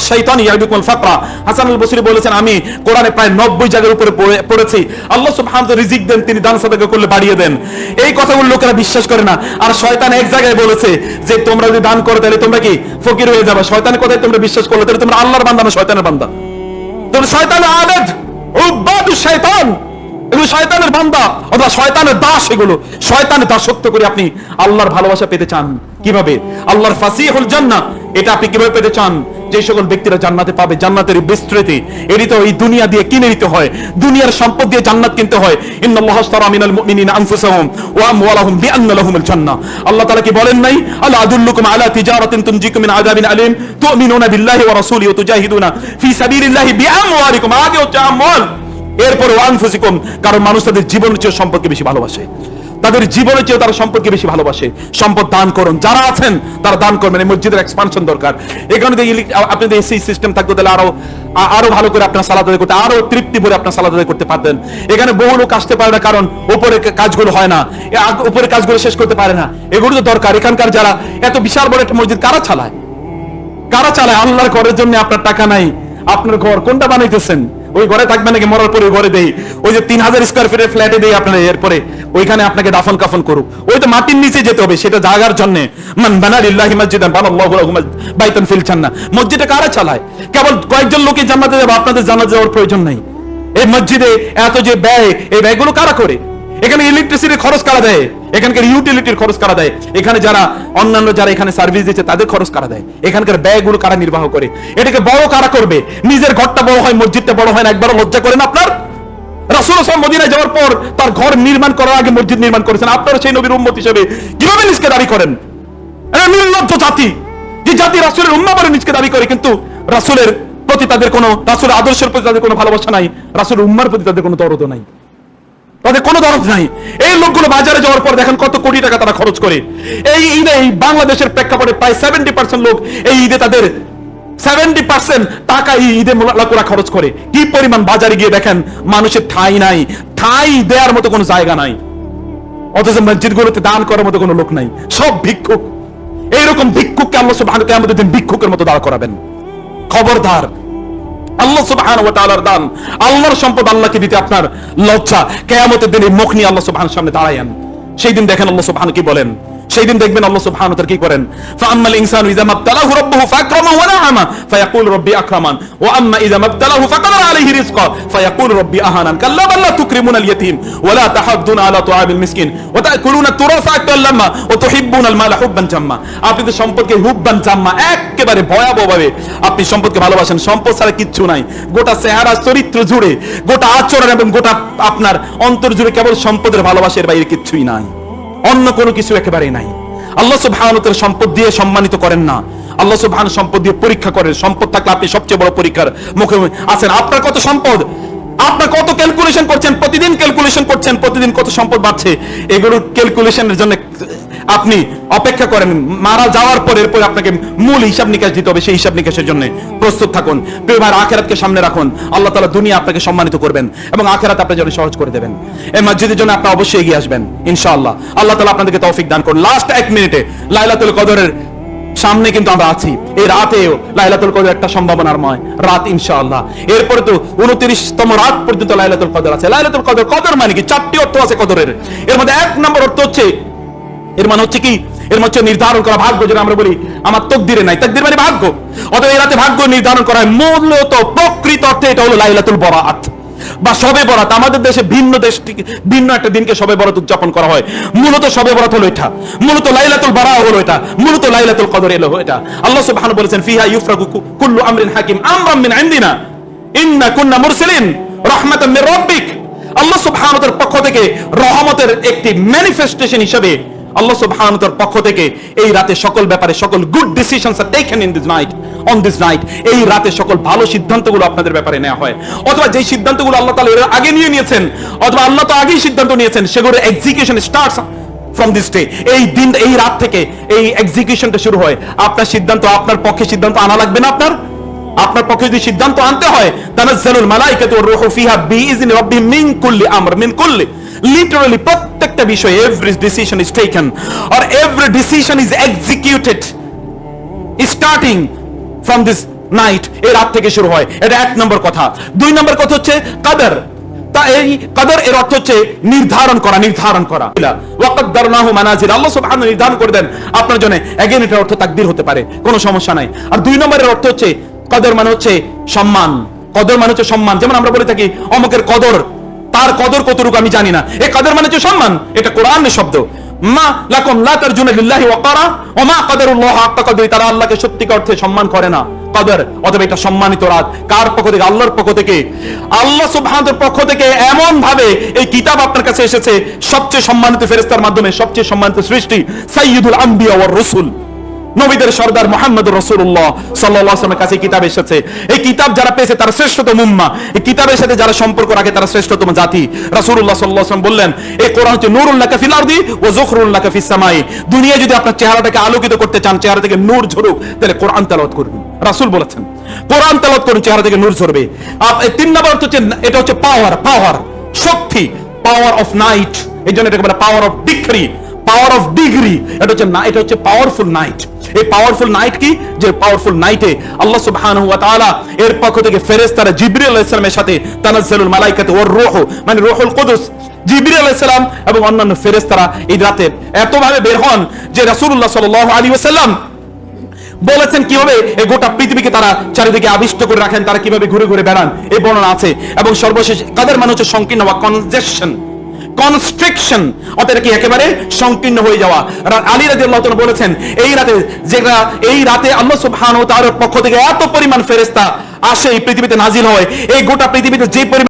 শয়তান ইয়াদুকুল ফাকরা। হাসান আল বসরি বলেছেন, আমি কোরআনে প্রায় 90 জায়গার উপরে পড়েছি আল্লাহ সুবহানাহু ওয়া তাআলা রিজিক দেন, তিনি দান সাদাকা করলে বাড়িয়ে দেন। এই কথাগুলো লোকেরা বিশ্বাস করে না। আর শয়তান এক জায়গায় বলেছে যে তোমরা যদি দান করো তাহলে তোমরা কি ফকির হয়ে যাবে। শয়তানের কথাই তোমরা বিশ্বাস করলে, তাহলে তোমরা আল্লাহর বান্দা না শয়তানের বান্দা? তোমরা শয়তানের আবেদ, উবাদু শয়তান, এগুলো শয়তানের বান্দা অথবা শয়তানের দাস। এগুলো শয়তানের দাসত্ব করে আপনি আল্লাহর ভালোবাসা পেতে চান কিভাবে? আল্লাহর ফাসিহুল জান্নাহ, এটা আপনি কিভাবে পেতে চান? যে সকল ব্যক্তিরা জান্নাতে পাবে, জান্নাতের বিস্তৃতি, এটি তো এই দুনিয়া দিয়ে কিনে নিতে হয়, দুনিয়ার সম্পদ দিয়ে জান্নাত কিনতে হয়। ইন্নাল্লাহা আশতারা মিনাল মুমিনিনা আনফুসাহুম ওয়া আমওয়ালাহুম বিআন্না লাহুমুল জান্নাহ। আল্লাহ তাআলা কি বলেন নাই, আলা আদুল্লুকুম আলা তিজারাতিন তুনজিকুম মিন আযাবিন আলিম তুমিনুনা বিল্লাহি ওয়া রাসূলিহি ওয়া তুজাহিদুনা ফি সাবিলিল্লাহি বিআমওয়ালিকুম। আগে হচ্ছে আমওয়াল, এরপর ওয়ানফুসিকুম। কারণ মানুষ তাদের জীবনের চেয়ে সম্পদকে বেশি ভালোবাসে, তাদের জীবনের চেয়ে তারা সম্পদকে বেশি ভালোবাসে। সম্পদ দান করুন, যারা আছেন তারা দান করবেন। এই মসজিদের এক্সপানশন দরকার। এখানে আপনি এসি সিস্টেম থাকতো, তাহলে আরো ভালো করে আপনার সালাত আদায় করতে, আরো তৃপ্তি ভরে আপনার সালাত আদায় করতে পারতেন। এখানে বহু লোক আসতে পারে না, কারণ উপরে কাজগুলো হয় না, উপরে কাজগুলো শেষ করতে পারে না। এগুলো তো দরকার। এখানকার যারা এত বিশাল বড় একটা মসজিদ কারা চালায়? আল্লাহর ঘরের জন্য আপনার টাকা নাই, আপনার ঘর কোনটা বানাইতেছেন? ওই ঘরে থাকবে নাকি? মরার পরে ঘরে দেই, ওই যে 3000 স্কয়ার ফিটের ফ্ল্যাটে দেই আপনার, এরপরে ওইখানে আপনাকে দাফন কাফন করুক। ওই তো মাটির নিচে যেতে হবে, সেটা জায়গার জন্য। মান বানা লিল্লাহি মাসজিদান বানাল্লাহু লাহু বাইতান ফিল জান্নাহ। মসজিদটা কারা চালায়? কেবল কয়েকজন লোকে জান্নাতে যাবে, আপনাদের জান্নাতে যাওয়ার প্রয়োজন নাই। এই মসজিদে এত যে ব্যয়, এই ব্যয়গুলো কারা করে? এখানে ইলেকট্রিসিটির খরচ কারা দেয়? এখানকার ইউটিলিটির খরচ কারা দেয়? এখানে যারা অন্যান্য যারা এখানে সার্ভিস দিচ্ছে তাদের খরচ কারা দেয়? এখানকার ব্যয়গুলো কারা নির্বাহ করে? এটাকে বড় কারা করবে? নিজের ঘরটা বড় হয়, মসজিদটা বড় হয় না? একবারও লজ্জা করেন আপনার? রাসূল সাল্লাল্লাহু মদিনায় যাওয়ার পর তার ঘর নির্মাণ করার আগে মসজিদ নির্মাণ করেছেন। আপনারা সেই নবীর উম্মত হিসেবে কিভাবে নিজকে দাবি করেন? এটা নির্লজ্জ জাতি, যে জাতি রাসূলের উম্মাহ বলে নিজকে দাবি করে, কিন্তু রাসূলের প্রতি তাদের কোনো, রাসূলের আদর্শের প্রতি তাদের কোনো ভালোবাসা নাই, রাসূলের উম্মাহর প্রতি তাদের কোনো দরদ নাই, তাদের কোনো দরদ নাই। এই লোকগুলো বাজারে যাওয়ার পর দেখেন কত কোটি টাকা তারা খরচ করে। এই ঈদে, এই বাংলাদেশের প্রেক্ষাপটে প্রায় 70% লোক এই ঈদে তাদের 70% টাকা এই ঈদে মোলাকুরা খরচ করে। কি পরিমাণ বাজারে গিয়ে দেখেন মানুষের ঠাঁই নাই, ঠাঁই দেওয়ার মতো কোনো জায়গা নাই, অথচ মসজিদগুলোতে দান করার মতো কোনো লোক নাই, সব ভিক্ষুক। এইরকম ভিক্ষুককে আল্লাহ সুবহানাহু ওয়া তাআলা কিয়ামতের দিন ভিক্ষুকের মতো দাঁড় করাবেন। খবরদার, আল্লাহ সুবহানাহু ওয়া তাআলার দান, আল্লাহর সম্পদ আল্লাহকে দিতে আপনার লজ্জা। কিয়ামতের দিনে মুখ নিয়ে আল্লাহ সুবহানাহু সামনে দাঁড়ায়েন। সেই দিন দেখেন আল্লাহ সুবহানাহু কি বলেন, সেই দিন দেখবেন আল্লাহ সুবহানাহু ওয়া তাআলা কি করেন, ফাআম্মাল ইনসানু ইযা মাবতালাহু রাব্বুহু ফাআকরামাহু ওয়া নাআমা ফায়াকুলু রাব্বি আকরামান ওয়া আম্মা ইযা মাবতালাহু ফাকাদারা আলাইহি রিজকা ফায়াকুলু রাব্বি আহানান কাল্লা বাল লা তুকরিমুনাল ইয়াতীম ওয়া লা তাহাদ্দুনা আলা তুআমিল মিসকিন ওয়া তাকুলুনা তুরাসা আকাল লাম্মা ওয়া তুহিব্বুনাল মালা হুব্বান জাম্মা। আপনি তো সম্পদকে হুব্বান জাম্মা, একেবারে ভয়াবহভাবে আপনি সম্পদকে ভালোবাসেন। সম্পদ ছাড়া কিচ্ছু নাই, গোটা চেহারা চরিত্র জুড়ে, গোটা আচরণ এবং গোটা আপনার অন্তর জুড়ে কেবল সম্পদের ভালোবাসার বাইরে কিচ্ছুই নাই, অন্য কোনো কিছু একেবারেই নাই। আল্লাহ সুবহানাহু ওয়া তাআলা সম্পদ দিয়ে সম্মানিত করেন না, আল্লাহ সুবহানাহু সম্পদ দিয়ে পরীক্ষা করেন। সম্পদ থাকলে আপনি সবচেয়ে বড় পরীক্ষার মুখে আছেন। আপনার কত সম্পদ, আপনার কত ক্যালকুলেশন করছেন, প্রতিদিন ক্যালকুলেশন করছেন, প্রতিদিন কত সম্পদ বাড়ছে, এগুলোর ক্যালকুলেশনের জন্য আপনি অপেক্ষা করেন। মারা যাওয়ার পর এরপর আপনাকে মূল হিসাব নিকাশ দিতে হবে, সেই হিসাব নিকাশের জন্য প্রস্তুত থাকুন। প্রিয় ভাই, আখিরাতকে সামনে রাখুন। আল্লাহ তাআলা দুনিয়া আপনাকে সম্মানিত করবেন এবং আখিরাত আপনার জন্য সহজ করে দেবেন। এই মসজিদের জন্য আপনি অবশ্যই এগিয়ে আসবেন ইনশাআল্লাহ। আল্লাহ তাআলা আপনাদেরকে তৌফিক দান করুন। লাস্ট 1 মিনিটে লাইলাতুল কদরের সামনে কিন্তু আমরা আছি। এই রাতেও লাইলাতুল কদর একটা সম্ভাবনাময় রাত ইনশাআল্লাহ। এরপরে তো 29তম রাত পর্যন্ত লাইলাতুল কদর আছে। লাইলাতুল কদর, কদর মানে কি? 4টি অর্থ আছে কদরের। এর মধ্যে 1 নম্বর অর্থ হচ্ছে, এর মানে হচ্ছে কি? এর মানে হচ্ছে নির্ধারণ করা, ভাগ্য। যেটা আমরা বলি আমার তকদিরে নাই, তাকদীর মানে ভাগ্য। অতএব এই রাতে ভাগ্য নির্ধারণ করা হয়। মূলত প্রকৃত অর্থে এটা হলো লাইলাতুল বরাত বা শবে বরাত। আমাদের দেশে ভিন্ন একটা দিনকে শবে বরাত উদযাপন করা হয়। মূলত শবে বরাত হলো এটা, মূলত লাইলাতুল বারাহ হলো এটা, মূলত লাইলাতুল কদর এলো এটা। আল্লাহ সুবহানাহু বলেছেন, ফিহা ইউফরাকু কুল্লু আমরিন হাকিম আমরাম মিন ইনদিনা ইন্না কুন্না মুরসিলিন রাহমাতাম মির রাব্বিক। আল্লাহ সুবহানাহু তাআলার পক্ষ থেকে রহমতের একটি ম্যানিফেস্টেশন হিসেবে আল্লাহ সুবহানাহু তাআলার পক্ষ থেকে এই রাতে সকল ব্যাপারে সকল good decisions are taken in this night, on this night. এই রাতে সকল ভালো সিদ্ধান্তগুলো আপনাদের ব্যাপারে নেওয়া হয়, অথবা যে সিদ্ধান্তগুলো আল্লাহ তাআলা এর আগে নিয়ে নিয়েছেন, অথবা আল্লাহ তো আগেই সিদ্ধান্ত নিয়েছেন, সেগুলোর execution starts from this day. এই দিন, এই রাত থেকে এই এক্সিকিউশনটা শুরু হয়। আপনার সিদ্ধান্ত, আপনার পক্ষে সিদ্ধান্ত আনা লাগবে না। আপনার পক্ষে যদি সিদ্ধান্ত আনতে হয়, তানাজ্জালুল মালাইকাতু ওয়ার রূহু ফিহা বিইজনি রাব্বিহিম মিন কুল্লি আমর, মিন কুল্লি, লিটারালি প্রত্যেকটা বিষয়, every decision is taken or every decision is executed starting from this night. এই রাত থেকে শুরু হয়। এটা 1 নম্বর কথা। 2 নম্বর কথা হচ্ছে কদর। তা এই কদর এর অর্থ হচ্ছে নির্ধারণ করা, নির্ধারণ করা। ওয়াকদ্দারনাহু মানাজিল, আল্লাহ সুবহানাহু নির্ধারণ করে দেন আপনার জন্য। এগেইন এটার অর্থ তাকদীর হতে পারে, কোনো সমস্যা নাই। আর 2 নম্বরের অর্থ হচ্ছে কদর মানে হচ্ছে সম্মান। কদর মানে হচ্ছে সম্মান। যেমন আমরা বলে থাকি অমুকের কদর, তার কদর কতটুকু আমি জানি না। এই কদর মানে হচ্ছে সম্মান। এটা কোরআনের শব্দ। মা লাকুম লা তারজুনা লিল্লাহি ওয়াকারা ওয়া মা কদরুল্লাহ হাক্কা কদরি, তারা আল্লাহকে সত্যিকার অর্থে সম্মান করে না। কদর অথবা এটা সম্মানিত রাত কার পক্ষ থেকে? আল্লাহর পক্ষ থেকে। আল্লাহ সুবহানাহু ওয়া পক্ষ থেকে এমন ভাবে এই কিতাব আপনার কাছে এসেছে, সবচেয়ে সম্মানিত ফেরেশতার মাধ্যমে, সবচেয়ে সম্মানিত সৃষ্টি সাইয়্যিদুল আম্বিয়া ওয়ার রাসূল, নবীদের সরদার মুহাম্মদুর রাসূলুল্লাহ সাল্লাল্লাহু আলাইহি ওয়াসাল্লামের কাছে কিতাব এসেছে। এই কিতাব যারা পেয়েছে তারা শ্রেষ্ঠতম উম্মাহ। এই কিতাবের সাথে যারা সম্পর্ক রাখে তারা শ্রেষ্ঠতম জাতি। রাসূলুল্লাহ সাল্লাল্লাহু আলাইহি ওয়াসাল্লাম বললেন, এই কোরআন হচ্ছে নূরুল লাকা ফিল আরদি ওয়া যুখরুল লাকা ফিস সামাই। দুনিয়ায় যদি আপনার চেহারাটাকে আলোকিত করতে চান, চেহারা থেকে নূর ঝরুক, তাহলে কোরআন তেলাওয়াত করুন। রাসূল বলেছেন কোরআন তেলাওয়াত করুন, চেহারা থেকে নূর ঝরবে। 3 নম্বর হচ্ছে এটা হচ্ছে পাওয়ার, শক্তি, পাওয়ার অফ নাইট। এই জন্য এটাকে বলে power of degree, power of degree. এটা হচ্ছে পাওয়ারফুল নাইট। এই পাওয়ারফুল নাইট কি? যে পাওয়ারফুল নাইটে আল্লাহ সুবহানাহু ওয়া তাআলা এর পক্ষ থেকে ফেরেশতারা জিবরিল আলাইহিস সালামের সাথে তানাজ্জালুল মালাইকাতু ওয়ার রূহু মানে রূহুল কুদুস, জিবরিল আলাইহিস সালাম এবং অন্যান্য ফেরেশতারা এই রাতে এতভাবে বের হন যে রাসূলুল্লাহ সাল্লাল্লাহু আলাইহি ওয়াসাল্লাম বলেছেন কিভাবে এই গোটা পৃথিবীকে তারা চারিদিকে আবিষ্ট করে রাখেন, তারা কিভাবে ঘুরে ঘুরে বেড়ান, এই বর্ণনা আছে। এবং সর্বশেষ কদর মানে হচ্ছে সংকীর্ণ বা কনজেশন, কনস্ট্রিকশন, অর্থাৎ কি একেবারে সংকীর্ণ হয়ে যাওয়া। আলী রাদিয়াল্লাহু তাআলা বলেছেন এই রাতে আল্লাহ সুবহানাহু ওয়া তাআলার পক্ষ থেকে এত পরিমাণ ফেরেশতা আসে, এই পৃথিবীতে নাজিল হয়, এই গোটা পৃথিবীতে যে পরিমাণ